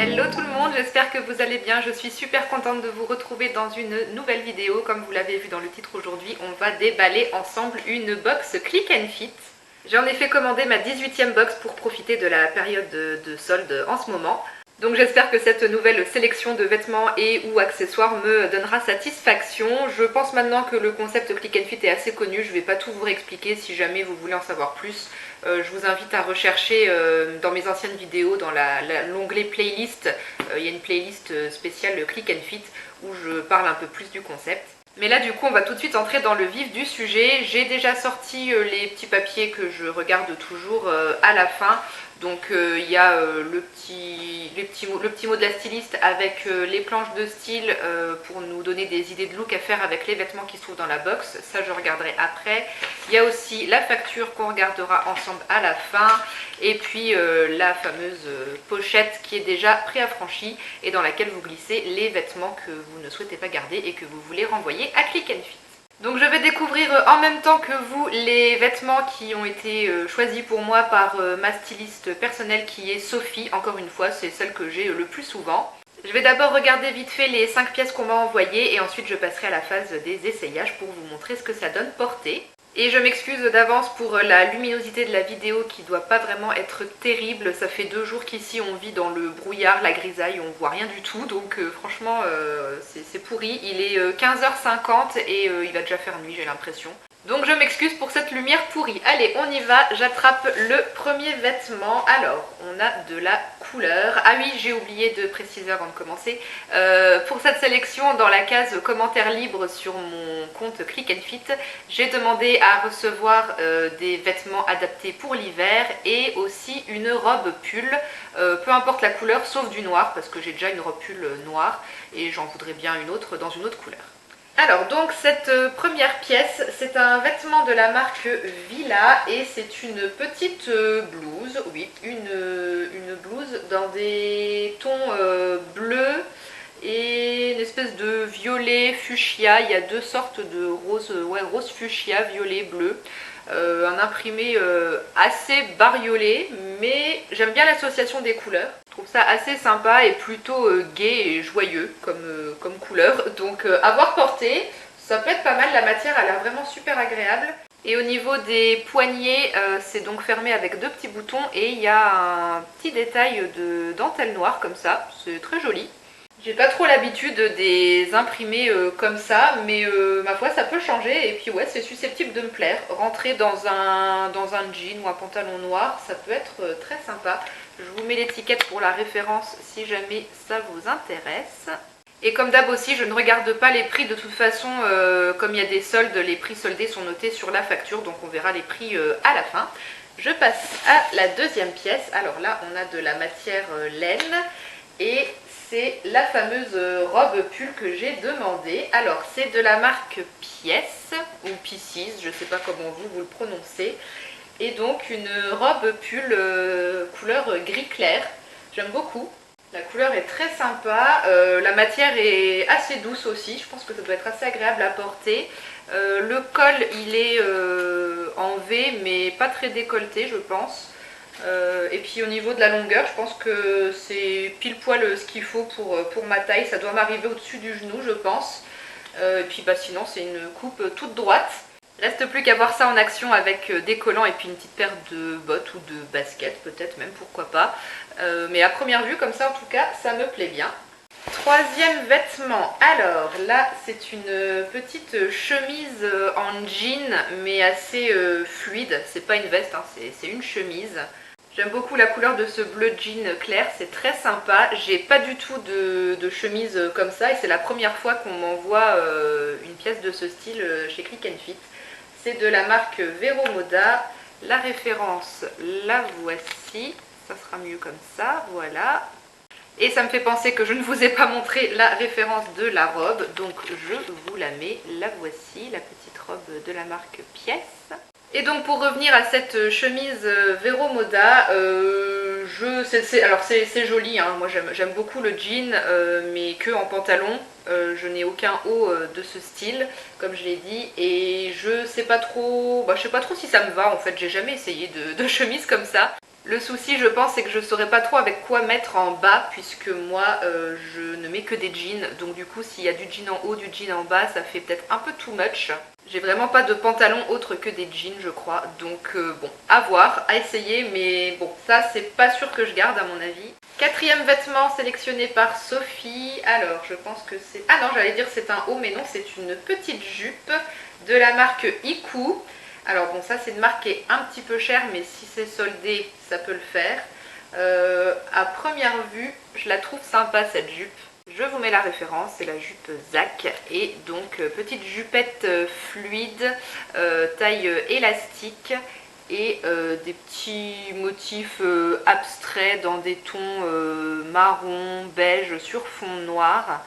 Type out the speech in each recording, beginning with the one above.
Hello tout le monde, j'espère que vous allez bien. Je suis super contente de vous retrouver dans une nouvelle vidéo. Comme vous l'avez vu dans le titre aujourd'hui, on va déballer ensemble une box Click and Fit. J'en ai fait commander ma 18e box pour profiter de la période de solde en ce moment. Donc j'espère que cette nouvelle sélection de vêtements et ou accessoires me donnera satisfaction. Je pense maintenant que le concept Click and Fit est assez connu, je ne vais pas tout vous réexpliquer. Si jamais vous voulez en savoir plus, je vous invite à rechercher dans mes anciennes vidéos, dans l'onglet playlist, il y a une playlist spéciale Click and Fit où je parle un peu plus du concept. Mais là du coup on va tout de suite entrer dans le vif du sujet. J'ai déjà sorti les petits papiers que je regarde toujours à la fin. Donc il y a le petit mot de la styliste avec les planches de style pour nous donner des idées de look à faire avec les vêtements qui se trouvent dans la box. Ça je regarderai après. Il y a aussi la facture qu'on regardera ensemble à la fin. Et puis la fameuse pochette qui est déjà préaffranchie et dans laquelle vous glissez les vêtements que vous ne souhaitez pas garder et que vous voulez renvoyer à Click and Fit. Donc je vais découvrir en même temps que vous les vêtements qui ont été choisis pour moi par ma styliste personnelle qui est Sophie. Encore une fois, c'est celle que j'ai le plus souvent. Je vais d'abord regarder vite fait les 5 pièces qu'on m'a envoyées et ensuite je passerai à la phase des essayages pour vous montrer ce que ça donne porté. Et je m'excuse d'avance pour la luminosité de la vidéo qui doit pas vraiment être terrible. Ça fait 2 jours qu'ici on vit dans le brouillard, la grisaille, on voit rien du tout. Donc franchement c'est pourri. Il est 15h50 et il va déjà faire nuit j'ai l'impression. Donc je m'excuse pour cette lumière pourrie. Allez, on y va, j'attrape le premier vêtement. Alors, on a de la couleur. Ah oui, j'ai oublié de préciser avant de commencer. Pour cette sélection, dans la case commentaires libres sur mon compte Click and Fit, j'ai demandé à recevoir des vêtements adaptés pour l'hiver et aussi une robe pull, peu importe la couleur, sauf du noir, parce que j'ai déjà une robe pull noire et j'en voudrais bien une autre dans une autre couleur. Alors donc cette première pièce, c'est un vêtement de la marque Villa et c'est une petite blouse, oui, une blouse dans des tons bleus et une espèce de violet fuchsia. Il y a 2 sortes de rose, ouais, rose fuchsia, violet, bleu. Un imprimé assez bariolé, mais j'aime bien l'association des couleurs. Je trouve ça assez sympa et plutôt gai et joyeux comme couleur. Donc à voir porter, ça peut être pas mal, la matière a l'air vraiment super agréable. Et au niveau des poignets, c'est donc fermé avec 2 petits boutons et il y a un petit détail de dentelle noire comme ça, c'est très joli. J'ai pas trop l'habitude des imprimés comme ça, mais ma foi ça peut changer et puis ouais c'est susceptible de me plaire. Rentrer dans un jean ou un pantalon noir, ça peut être très sympa. Je vous mets l'étiquette pour la référence si jamais ça vous intéresse. Et comme d'hab aussi, je ne regarde pas les prix de toute façon, comme il y a des soldes, les prix soldés sont notés sur la facture, donc on verra les prix à la fin. Je passe à la deuxième pièce. Alors là on a de la matière laine et c'est la fameuse robe pull que j'ai demandée. Alors c'est de la marque Pièce ou Pieces, je ne sais pas comment vous le prononcez. Et donc une robe pull couleur gris clair. J'aime beaucoup. La couleur est très sympa. La matière est assez douce aussi. Je pense que ça doit être assez agréable à porter. Le col il est en V mais pas très décolleté je pense. Et puis au niveau de la longueur, je pense que c'est pile poil ce qu'il faut pour ma taille. Ça doit m'arriver au-dessus du genou, je pense. Et puis bah, sinon, c'est une coupe toute droite. Reste plus qu'à voir ça en action avec des collants et puis une petite paire de bottes ou de baskets, peut-être même, pourquoi pas. Mais à première vue, comme ça, en tout cas, ça me plaît bien. Troisième vêtement, alors là c'est une petite chemise en jean mais assez fluide, c'est pas une veste, hein, c'est une chemise. J'aime beaucoup la couleur de ce bleu jean clair, c'est très sympa. J'ai pas du tout de chemise comme ça et c'est la première fois qu'on m'envoie une pièce de ce style chez Click and Fit. C'est de la marque Vero Moda, la référence la voici, ça sera mieux comme ça, voilà. Et ça me fait penser que je ne vous ai pas montré la référence de la robe, donc je vous la mets, la voici, la petite robe de la marque Pièce. Et donc pour revenir à cette chemise Vero Moda, c'est joli, hein. Moi j'aime beaucoup le jean, mais que en pantalon. Je n'ai aucun haut de ce style, comme je l'ai dit, et je sais pas trop si ça me va en fait, j'ai jamais essayé de chemise comme ça. Le souci, je pense, c'est que je saurais pas trop avec quoi mettre en bas, puisque moi je ne mets que des jeans, donc du coup s'il y a du jean en haut, du jean en bas, ça fait peut-être un peu too much. J'ai vraiment pas de pantalon autre que des jeans, je crois, donc bon, à voir, à essayer, mais bon, ça c'est pas sûr que je garde à mon avis. Quatrième vêtement sélectionné par Sophie, alors je pense que c'est... Ah non, j'allais dire c'est un haut, mais non, c'est une petite jupe de la marque Iku. Alors bon, ça c'est une marque qui est un petit peu chère, mais si c'est soldé, ça peut le faire. À première vue, je la trouve sympa cette jupe. Je vous mets la référence, c'est la jupe Zach. Et donc petite jupette fluide, taille élastique et des petits motifs abstraits dans des tons marron, beige sur fond noir.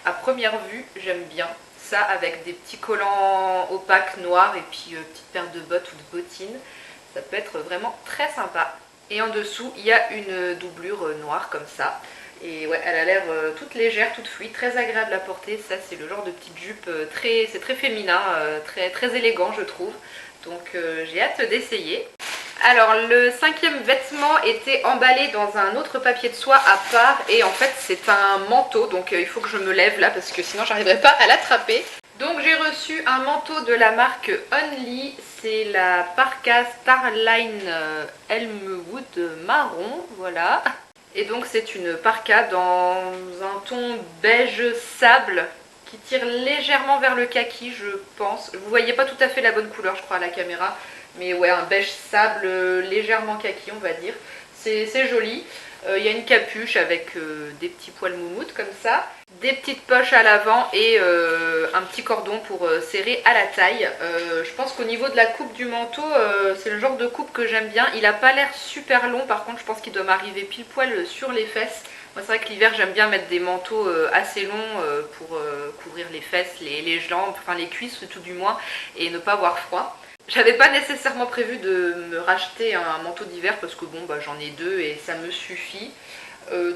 À première vue, j'aime bien. Ça avec des petits collants opaques noirs et puis petite paire de bottes ou de bottines, ça peut être vraiment très sympa. Et en dessous il y a une doublure noire comme ça, et ouais, elle a l'air toute légère, toute fluide, très agréable à porter. Ça c'est le genre de petite jupe c'est très féminin, très élégant je trouve, donc j'ai hâte d'essayer. Alors le cinquième vêtement était emballé dans un autre papier de soie à part, et en fait c'est un manteau, donc il faut que je me lève là parce que sinon j'arriverai pas à l'attraper. Donc j'ai reçu un manteau de la marque Only, c'est la parka Starline Elmwood marron, voilà. Et donc c'est une parka dans un ton beige sable qui tire légèrement vers le kaki je pense. Vous voyez pas tout à fait la bonne couleur je crois à la caméra. Mais ouais, un beige sable légèrement kaki on va dire. C'est joli. Il y a une capuche avec des petits poils moumoutes comme ça. Des petites poches à l'avant et un petit cordon pour serrer à la taille. Je pense qu'au niveau de la coupe du manteau, c'est le genre de coupe que j'aime bien. Il n'a pas l'air super long, par contre je pense qu'il doit m'arriver pile poil sur les fesses. Moi c'est vrai que l'hiver j'aime bien mettre des manteaux assez longs pour couvrir les fesses, les jambes, enfin les cuisses tout du moins, et ne pas avoir froid. J'avais pas nécessairement prévu de me racheter un manteau d'hiver parce que bon bah j'en ai deux et ça me suffit.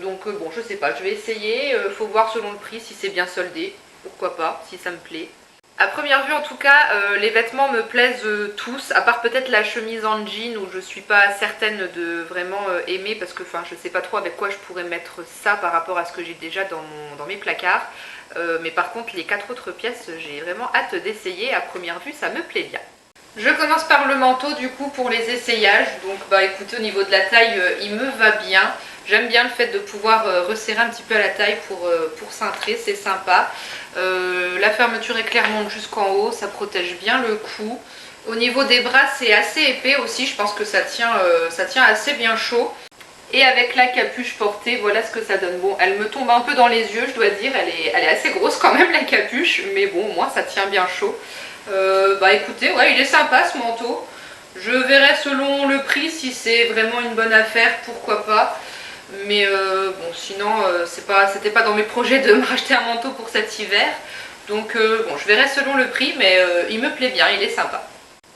Donc bon je sais pas, je vais essayer, faut voir selon le prix si c'est bien soldé, pourquoi pas, si ça me plaît. À première vue en tout cas, les vêtements me plaisent tous, à part peut-être la chemise en jean où je suis pas certaine de vraiment aimer parce que enfin je sais pas trop avec quoi je pourrais mettre ça par rapport à ce que j'ai déjà dans mes placards. Mais par contre les 4 autres pièces j'ai vraiment hâte d'essayer, à première vue ça me plaît bien. Je commence par le manteau du coup pour les essayages. Donc bah écoutez, au niveau de la taille il me va bien. J'aime bien le fait de pouvoir resserrer un petit peu à la taille pour cintrer, c'est sympa. La fermeture éclair monte jusqu'en haut, ça protège bien le cou. Au niveau des bras c'est assez épais aussi, je pense que ça tient assez bien chaud. Et avec la capuche portée, voilà ce que ça donne. Bon, elle me tombe un peu dans les yeux, je dois dire, elle est assez grosse quand même la capuche, mais bon, au moins ça tient bien chaud. Bah écoutez, ouais, il est sympa ce manteau. Je verrai selon le prix si c'est vraiment une bonne affaire, pourquoi pas. Mais bon, sinon, c'était pas dans mes projets de me racheter un manteau pour cet hiver. Donc bon, je verrai selon le prix, mais il me plaît bien, il est sympa.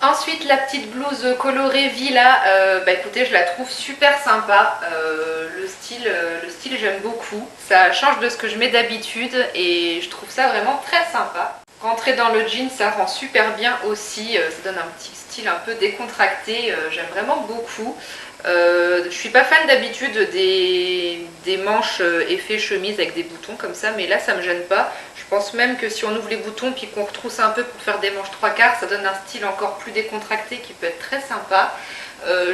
Ensuite, la petite blouse colorée Villa, bah écoutez, je la trouve super sympa. Le style j'aime beaucoup. Ça change de ce que je mets d'habitude et je trouve ça vraiment très sympa. Rentrer dans le jean, ça rend super bien aussi, ça donne un petit style un peu décontracté, j'aime vraiment beaucoup. Je suis pas fan d'habitude des manches effet chemise avec des boutons comme ça, mais là ça me gêne pas. Je pense même que si on ouvre les boutons puis qu'on retrousse un peu pour faire des manches 3/4, ça donne un style encore plus décontracté qui peut être très sympa.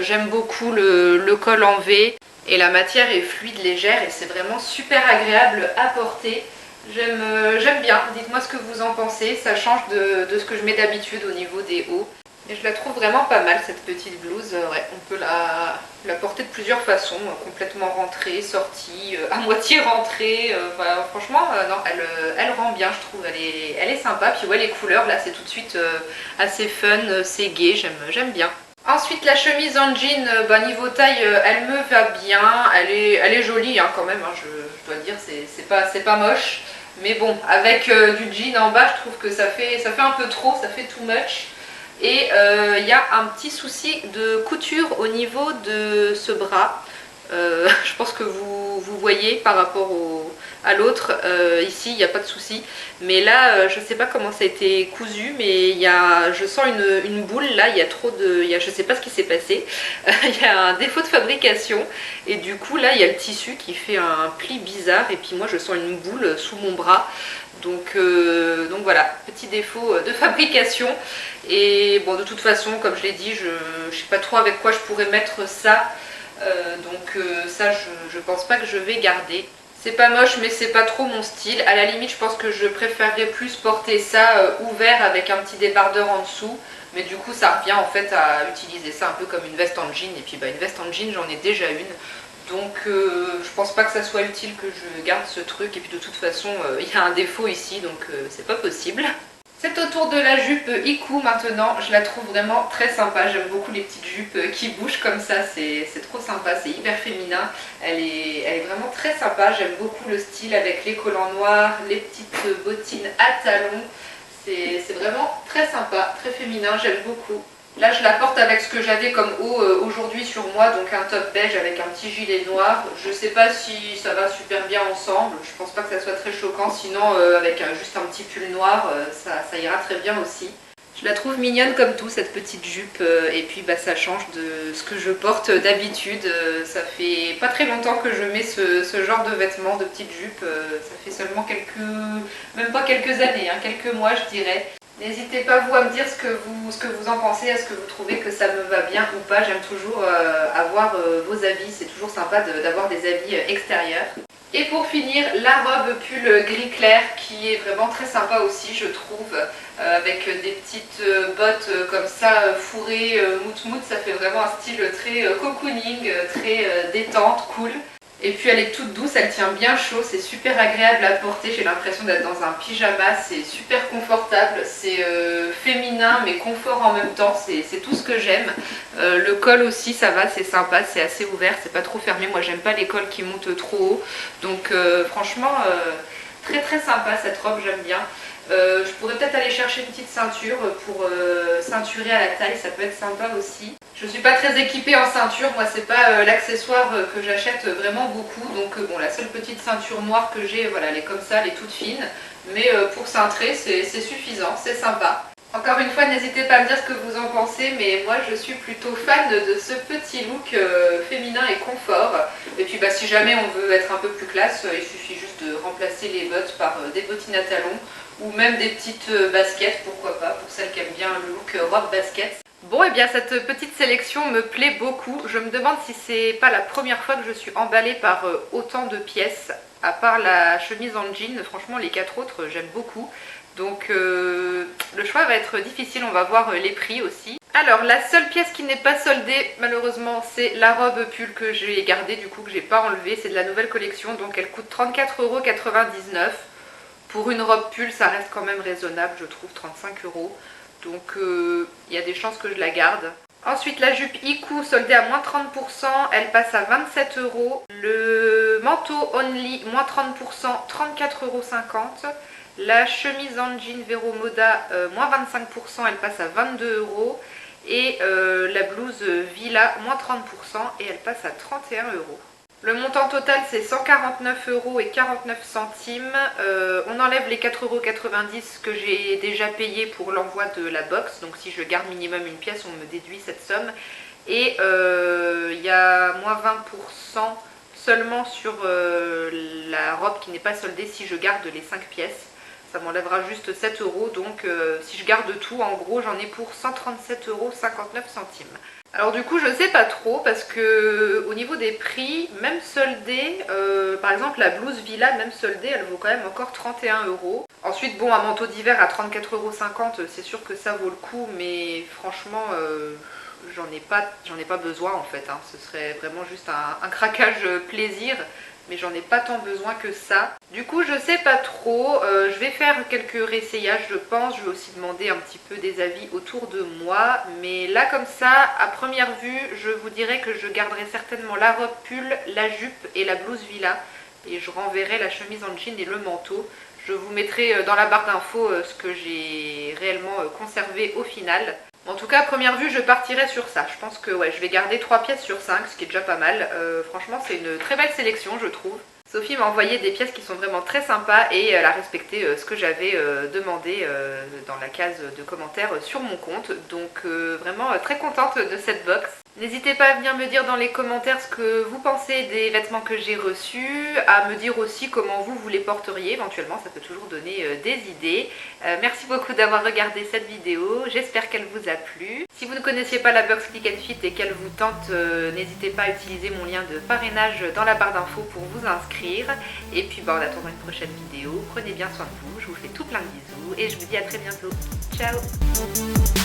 J'aime beaucoup le col en V et la matière est fluide, légère et c'est vraiment super agréable à porter. J'aime bien, dites-moi ce que vous en pensez, ça change de ce que je mets d'habitude au niveau des hauts. Et je la trouve vraiment pas mal cette petite blouse, ouais, on peut la porter de plusieurs façons, complètement rentrée, sortie, à moitié rentrée, voilà, franchement non, elle rend bien je trouve, elle est sympa, puis ouais les couleurs là c'est tout de suite assez fun, c'est gai, j'aime bien. Ensuite la chemise en jean, bah, niveau taille elle me va bien, elle est jolie hein, quand même, hein, je dois dire, c'est pas moche. Mais bon, avec du jean en bas, je trouve que ça fait un peu trop, ça fait too much. Et il y a un petit souci de couture au niveau de ce bras. Je pense que vous voyez par rapport à l'autre, ici il n'y a pas de souci, mais là je sais pas comment ça a été cousu, mais je sens une boule là, il y a trop de, je sais pas ce qui s'est passé, il y a un défaut de fabrication et du coup là il y a le tissu qui fait un pli bizarre et puis moi je sens une boule sous mon bras. Donc voilà, petit défaut de fabrication. Et bon, de toute façon, comme je l'ai dit, je sais pas trop avec quoi je pourrais mettre ça. Ça, je pense pas que je vais garder. C'est pas moche, mais c'est pas trop mon style. À la limite, je pense que je préférerais plus porter ça ouvert avec un petit débardeur en dessous. Mais du coup, ça revient en fait à utiliser ça un peu comme une veste en jean. Et puis une veste en jean, j'en ai déjà une. Donc je pense pas que ça soit utile que je garde ce truc. Et puis de toute façon, il y a un défaut ici, donc c'est pas possible. C'est au tour de la jupe Iku maintenant, je la trouve vraiment très sympa, j'aime beaucoup les petites jupes qui bougent comme ça, c'est trop sympa, c'est hyper féminin, elle est vraiment très sympa, j'aime beaucoup le style avec les collants noirs, les petites bottines à talons, c'est vraiment très sympa, très féminin, j'aime beaucoup. Là je la porte avec ce que j'avais comme haut aujourd'hui sur moi, donc un top beige avec un petit gilet noir. Je sais pas si ça va super bien ensemble, je pense pas que ça soit très choquant, sinon avec juste un petit pull noir, ça ira très bien aussi. Je la trouve mignonne comme tout cette petite jupe et puis ça change de ce que je porte d'habitude. Ça fait pas très longtemps que je mets ce genre de vêtements, de petites jupes, ça fait seulement même pas quelques années, hein, quelques mois je dirais. N'hésitez pas vous à me dire ce que vous en pensez, est-ce que vous trouvez que ça me va bien ou pas. J'aime toujours avoir vos avis, c'est toujours sympa d'avoir des avis extérieurs. Et pour finir, la robe pull gris clair qui est vraiment très sympa aussi je trouve, avec des petites bottes comme ça fourrées mout-mout, ça fait vraiment un style très cocooning, très détente, cool. Et puis elle est toute douce, elle tient bien chaud, c'est super agréable à porter, j'ai l'impression d'être dans un pyjama, c'est super confortable, c'est féminin mais confort en même temps, c'est tout ce que j'aime. Le col aussi ça va, c'est sympa, c'est assez ouvert, c'est pas trop fermé, moi j'aime pas les cols qui montent trop haut, donc franchement très très sympa cette robe, j'aime bien. Je pourrais peut-être aller chercher une petite ceinture pour ceinturer à la taille, ça peut être sympa aussi. Je suis pas très équipée en ceinture, moi c'est pas l'accessoire que j'achète vraiment beaucoup, donc bon, la seule petite ceinture noire que j'ai, voilà, elle est comme ça, elle est toute fine, mais pour cintrer c'est suffisant, c'est sympa. Encore une fois, n'hésitez pas à me dire ce que vous en pensez, mais moi je suis plutôt fan de ce petit look féminin et confort. Et puis si jamais on veut être un peu plus classe, il suffit juste de remplacer les bottes par des bottines à talons ou même des petites baskets, pourquoi pas, pour celles qui aiment bien le look robe basket. Bon, et bien cette petite sélection me plaît beaucoup. Je me demande si c'est pas la première fois que je suis emballée par autant de pièces, à part la chemise en jean. Franchement, les 4 autres, j'aime beaucoup. Donc le choix va être difficile, on va voir les prix aussi. Alors la seule pièce qui n'est pas soldée malheureusement c'est la robe pull que j'ai gardée du coup, que j'ai pas enlevée, c'est de la nouvelle collection, donc elle coûte 34,99 €. Pour une robe pull ça reste quand même raisonnable je trouve, 35 €. Donc il y a des chances que je la garde. Ensuite la jupe Iku soldée à moins 30%, elle passe à 27 €. Le manteau Only moins 30%, 34,50 €. La chemise en jean Vero Moda, moins 25%, elle passe à 22 €. Et la blouse Villa, moins 30%, et elle passe à 31 €. Le montant total, c'est 149,49 €. On enlève les 4,90 € que j'ai déjà payé pour l'envoi de la box. Donc si je garde minimum une pièce, on me déduit cette somme. Et il y a moins 20% seulement sur la robe qui n'est pas soldée si je garde les 5 pièces. Ça m'enlèvera juste 7 €, donc si je garde tout, en gros j'en ai pour 137,59 €. Alors du coup je sais pas trop parce que au niveau des prix, même soldée, par exemple la blouse Villa, même soldée, elle vaut quand même encore 31 €. Ensuite bon, un manteau d'hiver à 34,50 €, c'est sûr que ça vaut le coup, mais franchement j'en ai pas besoin en fait, hein. Ce serait vraiment juste un craquage plaisir. Mais j'en ai pas tant besoin que ça. Du coup je sais pas trop, je vais faire quelques réessayages je pense, je vais aussi demander un petit peu des avis autour de moi. Mais là comme ça, à première vue, je vous dirais que je garderai certainement la robe pull, la jupe et la blouse Villa. Et je renverrai la chemise en jean et le manteau. Je vous mettrai dans la barre d'infos ce que j'ai réellement conservé au final. En tout cas, à première vue, je partirai sur ça. Je pense que ouais, je vais garder 3 pièces sur 5, ce qui est déjà pas mal. Franchement, c'est une très belle sélection, je trouve. Sophie m'a envoyé des pièces qui sont vraiment très sympas et elle a respecté ce que j'avais demandé dans la case de commentaires sur mon compte. Donc vraiment très contente de cette box. N'hésitez pas à venir me dire dans les commentaires ce que vous pensez des vêtements que j'ai reçus, à me dire aussi comment vous les porteriez éventuellement, ça peut toujours donner des idées. Merci beaucoup d'avoir regardé cette vidéo, j'espère qu'elle vous a plu. Si vous ne connaissiez pas la box Click and Fit et qu'elle vous tente, n'hésitez pas à utiliser mon lien de parrainage dans la barre d'infos pour vous inscrire. Et puis en attendant une prochaine vidéo, prenez bien soin de vous, je vous fais tout plein de bisous et je vous dis à très bientôt. Ciao!